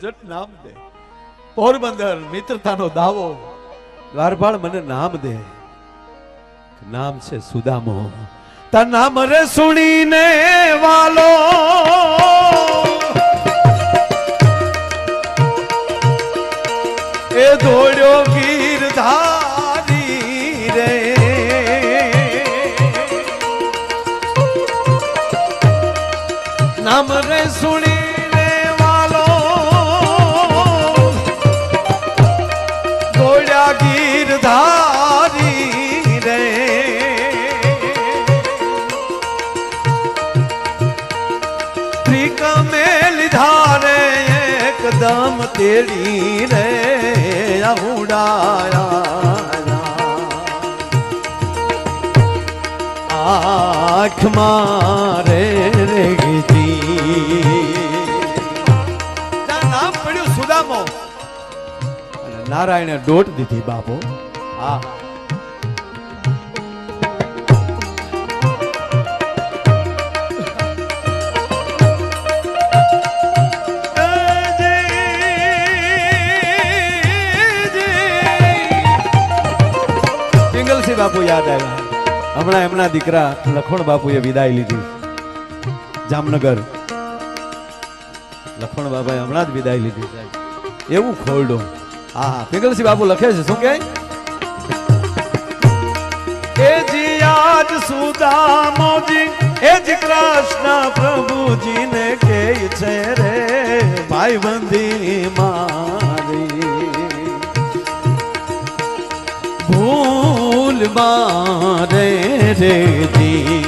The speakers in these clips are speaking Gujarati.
જટ નામ દે. પોરબંદર મિત્રતાનો દાવો, દ્વારપાળ મને નામ દે. નામ છે સુદામો. તા નામ રે સુણીને વાલો એ દોડ્યો ગીરધારી રે. નામ રે સુણીને વાલો દોડ્યા ગીરધારી રે. ત્રિકમે લીધા રે એકદમ તેડી રે ઉડાયા આંખ મારે રે નામ પડ્યું સુદામો અને નારાયણે દોટ દીધી બાપો. હા પિંગલસિંહ બાપુ યાદ આવ્યા. હમણાં એમના દીકરા લખણ બાપુએ વિદાય લીધી જામનગર. લખણ બાપાએ હમણાં જ વિદાય લીધી સાહેબ. એવું ખોરડો. હા પિંગલસિંહ બાપુ લખે છે શું કે એ જી આજ સુદામોજી એ જી કૃષ્ણ પ્રભુજીને કે છે રે ભાઈ બંધી મારી ભૂલ મારે રે જી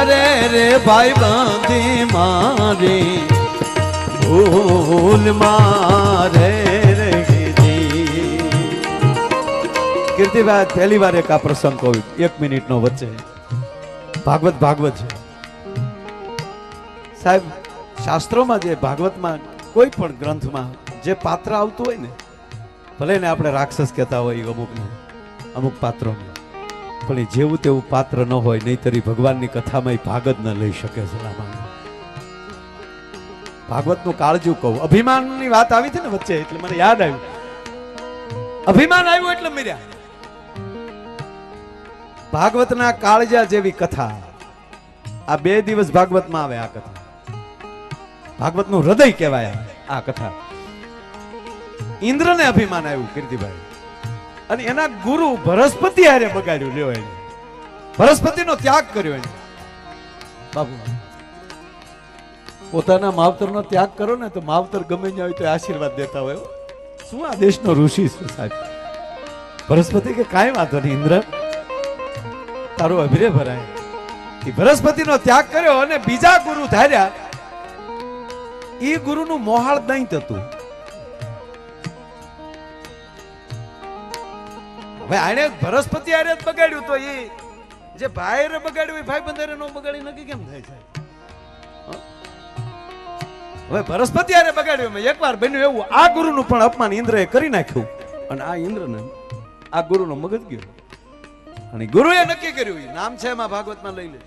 અરે રે ભાઈ બંધી મારી ભૂલ મારે રે જી. કીર્તિભાઈ પહેલી વાર એક આ પ્રસંગ કહું 1 મિનિટનો વચ્ચે. ભાગવત છે સાહેબ. શાસ્ત્રોમાં જે ભાગવતમાં કોઈ પણ ગ્રંથમાં જે પાત્ર આવતું હોય ને, ભલે ને આપણે રાક્ષસ કહેતા હોય અમુક પાત્રોને, પણ એ જેવું તેવું પાત્ર ન હોય, નહીતર ભગવાનની કથામાં ભાગ જ ન લઈ શકે છે. ભાગવતનું કાળજું કહું. અભિમાનની વાત આવી હતી ને વચ્ચે, એટલે મને યાદ આવ્યું. અભિમાન આવ્યું એટલે મર્યા. ભાગવતના કાળજા જેવી કથા આ 2 દિવસ ભાગવતમાં આવે. આ કથા ભાગવતનું હૃદય કહેવાય. આ કથા ઇન્દ્રને અભિમાન આવ્યું કીર્તિભાઈ, અને એના ગુરુ બૃહસ્પતિ હારે બગાડ્યું. લ્યો એને બૃહસ્પતિનો ત્યાગ કર્યો. એને બાપુ પોતાના માવતરનો ત્યાગ કરો ને તો માવતર ગમે ન હોય તો આશીર્વાદ દેતા હોય. શું આ દેશનો ઋષિ છે સાહેબ. બૃહસ્પતિ કે કાંઈ વાંધો નહીં ઇન્દ્ર, તારું અભિરે ભરાય. એ બૃહસ્પતિનો ત્યાગ કર્યો અને બીજા ગુરુ ધાર્યા. એ ગુરુનું મોહાળ દૈત હતું. હવે આને બૃહસ્પતિ હારે જ બગાડ્યું, તો એ જે ભાઈ બગાડ્યું એ ભાઈ બંધારે નો બગાડી નક્કી કેમ થાય છે? હવે બૃહસ્પતિ હારે બગાડ્યું. એકવાર બન્યું એવું, આ ગુરુનું પણ અપમાન ઇન્દ્રએ કરી નાખ્યું, અને આ ઇન્દ્રને આ ગુરુનો મગજ ગયો, અને ગુરુએ નક્કી કર્યું. નામ છે એમાં ભાગવતમાં લઈ લે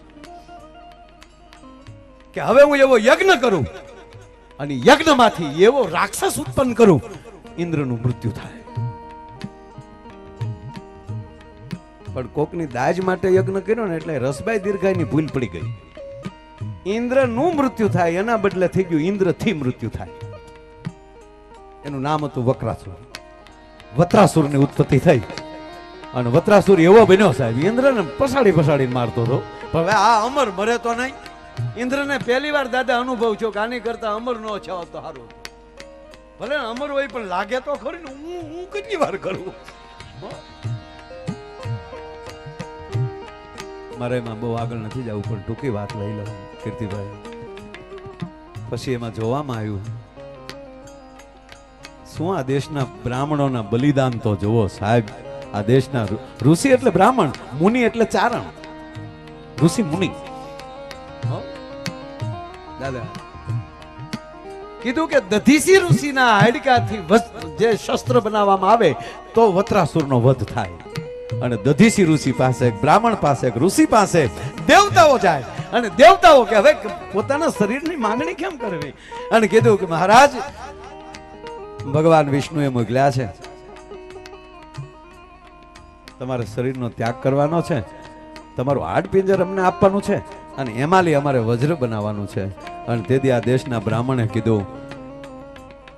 કે હવે હું એવો યજ્ઞ કરું અને યજ્ઞમાંથી એવો રાક્ષસ ઉત્પન્ન કરું ઇન્દ્રનું મૃત્યુ થાય. પણ કોકની દાજ માટે યજ્ઞ કર્યો ને એટલે રસબાઈ દીર્ઘાઈની ભૂલ પડી ગઈ. ઇન્દ્રનું મૃત્યુ થાય એના બદલે થઈ ગયું ઇન્દ્રથી મૃત્યુ થાય. એનું નામ હતું વક્રાસુર. વત્રાસુરની ઉત્પત્તિ થઈ, અને વત્રાસુર એવો બન્યો સાહેબ, ઇન્દ્રને પસાડીને મારતો હતો. હવે આ અમર મરે તો નહીં. ઇન્દ્રને પહેલી વાર દાદા અનુભવ થયો કે આની કરતા અમર નો છે તો સારું. ભલે અમર હોય પણ લાગે તો ખરી ને. હું કેટલી વાર કરું. મારે એમાં બહુ આગળ નથી જવું, પણ ટૂંકી વાત લઈ લઉં કીર્તિભાઈ. પછી એમાં જોવામાં આવ્યું શું આ દેશના બ્રાહ્મણોના બલિદાન તો જુઓ સાહેબ. આ દેશના ઋષિ એટલે બ્રાહ્મણ, મુનિ એટલે ચારણ. ઋષિ મુનિ દાદા કીધું કે દધીસી ઋષિના હાડકાથી જે શસ્ત્ર બનાવવામાં આવે તો વત્રાસુરનો વધ થાય. અને દધીસી ઋષિ પાસે, બ્રાહ્મણ પાસે, ઋષિ પાસે દેવતાઓ જાય, અને દેવતાઓ કે હવે પોતાના શરીરની માંગણી કેમ કરવી? અને કીધું કે મહારાજ ભગવાન વિષ્ણુએ મોકલ્યા છે, તમારે શરીરનો ત્યાગ કરવાનો છે, તમારું હાડપિંજર અમને આપવાનું છે, અને એમાંથી અમારે વજ્ર બનાવવાનું છે. અને તેથી આ દેશના બ્રાહ્મણે કીધું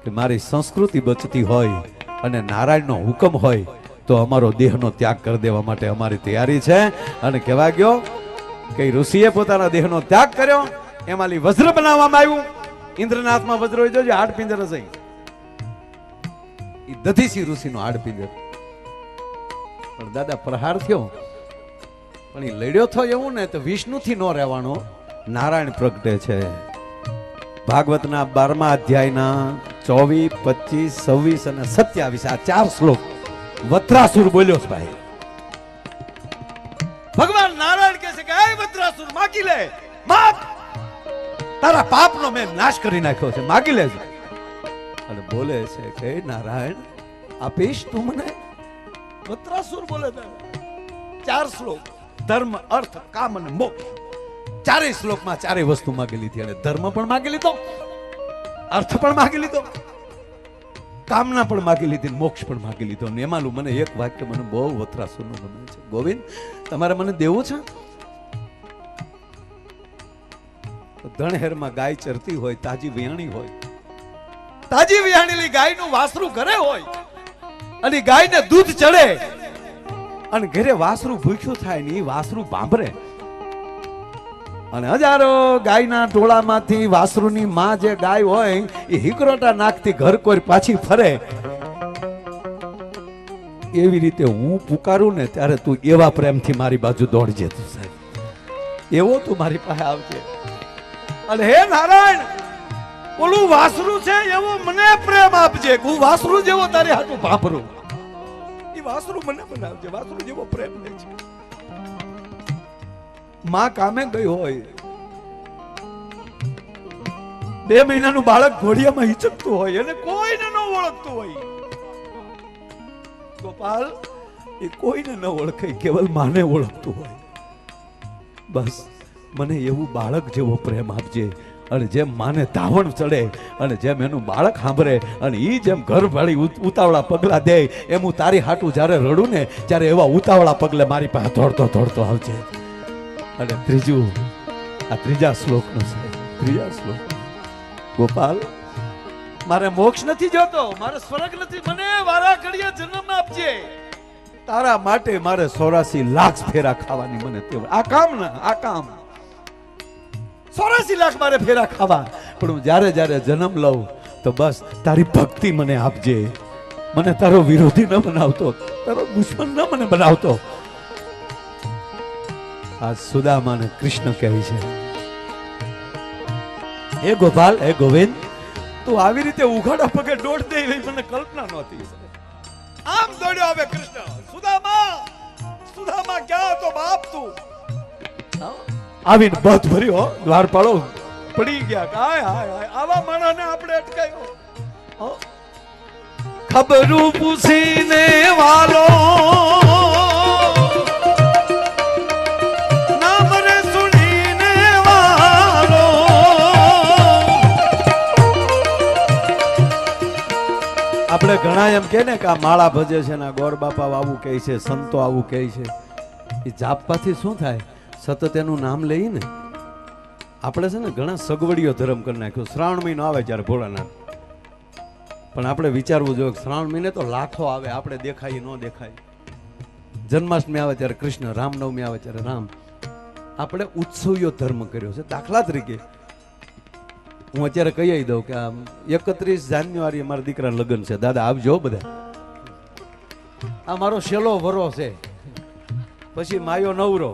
કે મારી સંસ્કૃતિ બચતી હોય અને નારાયણનો હુકમ હોય તો અમારો દેહનો ત્યાગ કરી દેવા માટે અમારી તૈયારી છે. અને કહેવા ગયો કે ઋષિએ પોતાના દેહનો ત્યાગ કર્યો, એમાંથી વજ્ર બનાવવામાં આવ્યું. ઇન્દ્રનાથમાં વજ્ર હોય જોજો, હાડપિંજર હશે. એ દધીસી ઋષિનો હાડપિંજર. પણ દાદા પ્રહાર થયો, પણ એ લડ્યો થયો એવું ને તો વિષ્ણુથી ન રહેવાનો, નારાયણ પ્રગટે છે. ભાગવતના 12મા અધ્યાયના 24, 25, 26 અને 27 આ 4 શ્લોક વત્રાસુર બોલ્યો છે ભાઈ. ભગવાન નારાયણ કહે છે કે હે વત્રાસુર, માગી લે, માગ, તારા પાપનો મેં નાશ કરી નાખ્યો છે, માગી લેજો. અને બોલે છે કે નારાયણ આપીશ તું મને? વત્રાસુર બોલે 4 શ્લોક, ધર્મ, અર્થ, કામ અને મોક્ષ. 4 શ્લોકમાં 4 વસ્તુ માગી લીધી. અને ધર્મ પણ માગી લીધો, અર્થ પણ માગી લીધો, કામના પણ માગી લીધી, મોક્ષ પણ માગી લીધો. અને એમાંનું મને એક વાક્ય મને બહુ વત્રાસુરનું ગમે છે. ગોવિંદ, તમારે મને દેવું છે? ધણહેરમાં ગાય ચરતી હોય, તાજી વિયાણી હોય, તાજી વિયાણેલી ગાયનું વાસરું ઘરે હોય, અને ગાયને દૂધ ચડે, અને ઘરે વાસરું ભૂખ્યું થાય ને એ વાસરું ભાંભરે, અને હજારો ગાયના ટોળામાંથી વાસરુની માં જે ગાય હોય એ હિકરોટા નાખતી ઘર કોઈ પાછી ફરે. એવી રીતે હું પુકારું ને ત્યારે તું એવા પ્રેમથી મારી બાજુ દોડજે. તું સાહેબ એવો તું મારી પાસે આવજે. અને હે નારાયણ, ઓલું વાસરું છે એવો મને પ્રેમ આપજે. હું વાસરું જેવો તારી હાથું ભાંભરું, એ વાસરું મને બનાવજે, વાસરું જેવો પ્રેમ લે છે. માં કામે ગઈ હોય, 2 મહિનાનું બાળક ઘોડિયામાં હિચકતું હોય, અને કોઈને ન ઓળખતું હોય. ગોપાલ, એ કોઈને ન ઓળખે, કેવલ માને ઓળખતું હોય. બસ મને એવું બાળક જેવો પ્રેમ આપજે. અને જેમ માને ધાવણ ચડે, અને જેમ એનું બાળક સાંભળે, અને એ જેમ ઘર ભાળી ઉતાવળા પગલા દે, એમ હું તારી હાટું જ્યારે રડું ને ત્યારે એવા ઉતાવળા પગલે મારી પાસે દોડતો દોડતો આવજે. અને ત્રીજું, આ 3જા શ્લોકનો છે, 3જા શ્લોક. ગોપાલ, મારે મોક્ષ નથી જોતો, મારે સ્વર્ગ નથી, મને વારા ઘડીએ જન્મ આપજે. તારા માટે મારે 84 લાખ ફેરા ખાવાની મને તેવ. આ કામ ના, આ કામ 84 લાખ મારે ફેરા ખાવા. પણ હું જ્યારે જ્યારે જન્મ લઉં તો બસ તારી ભક્તિ મને આપજે. મને તારો વિરોધી ન બનાવતો, તારો દુશ્મન ન મને બનાવતો. આ સુદામાને કૃષ્ણ કહે છે, હે ગોપાલ, હે ગોવિંદ, તું આવી રીતે ઉઘાડા પગે દોડ દે એવી મને કલ્પના નહોતી. આમ દોડ્યો આવે કૃષ્ણ. સુદામા, સુદામા ક્યાં તો બાપ તું? આવીને બધ ભર્યો, દ્વારપાળો પડી ગયા. હાય હાય હાય, આવા માણસને આપણે અટકાયો. ખબરું પૂછીને વાલો આપણે ઘણા એમ કે ને કે આ માળા ભજે છે ને ગોર બાપા આવું કહે છે, સંતો આવું કહે છે. એ જાપવાથી શું થાય? સતત એનું નામ લઈ ને આપણે છે ને ઘણા સગવડીઓ ધર્મ કરી નાખ્યો. શ્રાવણ મહિનો આવે ત્યારે ભોળાનાથ, પણ આપણે વિચારવું જોઈએ કે શ્રાવણ મહિને તો લાખો આવે, આપણે દેખાય ન દેખાય. જન્માષ્ટમી આવે ત્યારે કૃષ્ણ, રામનવમી આવે ત્યારે રામ. આપણે ઉત્સવીયો ધર્મ કર્યો છે. દાખલા તરીકે હું અત્યારે કહી દઉં કે આમ 31 જાન્યુઆરી મારા દીકરા લગ્ન છે. દાદા આવજો બધા. આ મારો છેલ્લો વરો છે, પછી માયો નવરો.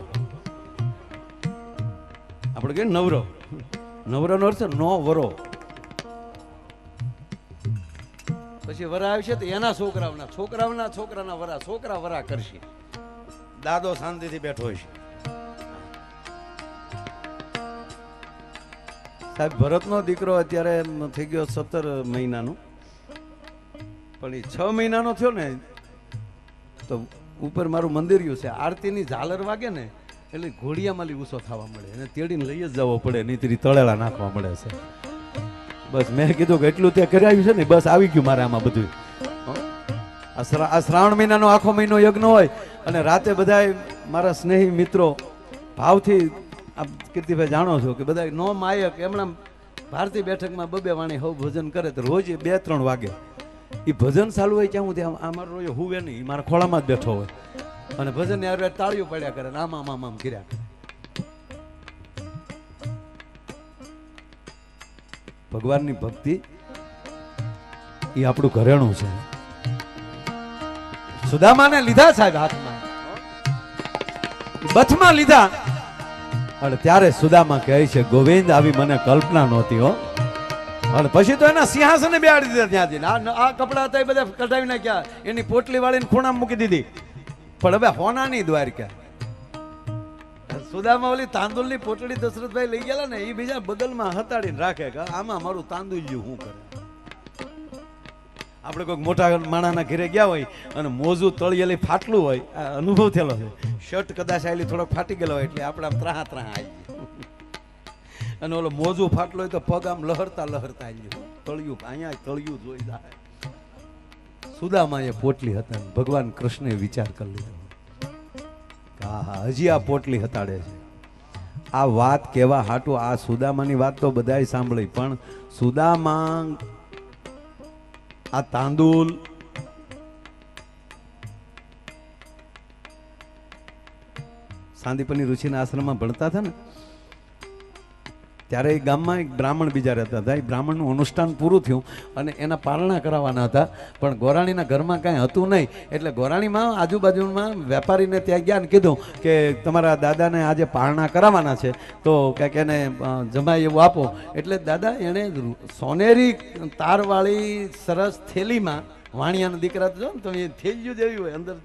આપણે કે નવરો, નવરાનો અર્થ નો વરો. પછી વરા આવશે તો એના છોકરાઓના છોકરાઓના છોકરાના વરા, છોકરા વરા કરશે. દાદો શાંતિથી બેઠો છે. સાહેબ, ભરતનો દીકરો અત્યારે થઈ ગયો 17 મહિનાનો, પણ એ 6 મહિનાનો થયો ને તો ઉપર મારું મંદિર્યું છે, આરતીની ઝાલર વાગે ને એટલે ઘોડિયામાં ઊંચો થવા મળે, એને તેડીને લઈ જ જવો પડે, નહીં તળેલા નાખવા મળે છે. બસ મેં કીધું કે એટલું તે કરાવ્યું છે ને બસ આવી ગયું મારે આમાં બધું. આ શ્રાવણ મહિનાનો આખો મહિનો યજ્ઞ હોય અને રાતે બધા મારા સ્નેહી મિત્રો ભાવથી આપ કીર્તિભાઈ જાણો છો કે બધા નો માયક એમણા ભારતી બેઠકમાં બબે વાણી હવ ભજન કરે તો રોજ 2-3 વાગે એ ભજન ચાલુ હોય ત્યાં હું ત્યાં અમારો રોજ હુવે નહીં, એ મારા ખોળામાં જ બેઠો હોય અને ભજન યાર તાળીઓ પડ્યા કરે ને આમ કર્યા કરે. ભગવાનની ભક્તિ એ આપણું ઘરેણું છે. સુદામાને લીધા સાહેબ હાથમાં, બથમાં લીધા અને ત્યારે સુદામા કહે છે ગોવિંદ આવી મને કલ્પના નહોતી હો. અને પછી તો એના સિંહાસને બેહાડી દીધા ત્યાંથી. આ કપડા હતા એ બધા કઢાવી નાખ્યા, એની પોટલી વાળીને ખૂણામાં મૂકી દીધી. પણ હવે હોનાની દ્વારકા સુદામા ઓલી તાંદુલની પોટલી દશરથભાઈ લઈ ગયેલા ને એ બીજા બગલમાં હતાડીને રાખે કે આમાં મારું તાંદુલ શું કરે. આપણે કોઈક મોટા માણાના ઘરે ગયા હોય અને મોજું તળિયેલી ફાટલું હોય, આ અનુભવ થયેલો છે. શર્ટ કદાચ આવેલી થોડોક ફાટી ગયેલો હોય એટલે આપણે આમ ત્રાહા આવી અને ઓલો મોજું ફાટલો હોય તો પગ આમ લહરતા આવી ગયું, તળિયું અહીંયા તળિયું જોઈ જાય. સુદામાએ પોટલી હતા, ભગવાન કૃષ્ણે વિચાર કરી લીધો હા હજી આ પોટલી હતાડે છે. આ વાત કેવા હાટું આ સુદામાની વાત તો બધાય સાંભળી, પણ સુદામા આ તાંદુલ સાંદીપની ઋષિના આશ્રમમાં ભણતા હતા ને ત્યારે એ ગામમાં એક બ્રાહ્મણ બીજા રહેતા હતા. એ બ્રાહ્મણનું અનુષ્ઠાન પૂરું થયું અને એના પારણા કરાવવાના હતા, પણ ગોરાણીના ઘરમાં કાંઈ હતું નહીં. એટલે ગોરાણીમાં આજુબાજુમાં વેપારીને ત્યાં ગયા ને કીધું કે તમારા દાદાને આજે પારણા કરાવવાના છે તો કંઈક એને જમાય એવું આપો. એટલે દાદા એણે સોનેરી તારવાળી સરસ થેલીમાં, વાણિયાના દીકરા તો જો ને તમે થેલીયું જેવી હોય અંદર,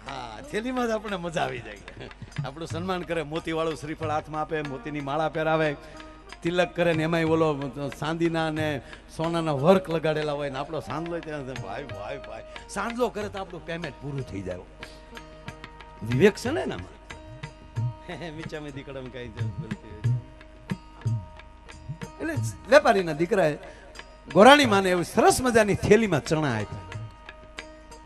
હા થેલીમાં જ આપણે મજા આવી જાય. આપણું સન્માન કરે, મોતી વાળું શ્રીફળ હાથમાં આપે, મોતીની માળા પહેરાવે, તિલક કરે ને એમાંય ઓલો ચાંદીના ને સોનાના વર્ક લગાડેલા હોય ને આપણો સાંદલો ત્યાં ભાઈ સાંદલો કરે તો આપણું પેમેન્ટ પૂરું થઈ જાય. વિવેક છે ને એનામાં મીચામે દીકડા કઈ એટલે વેપારીના દીકરાએ ગોરાણી માને એવું સરસ મજાની થેલીમાં ચણા આપ્યા.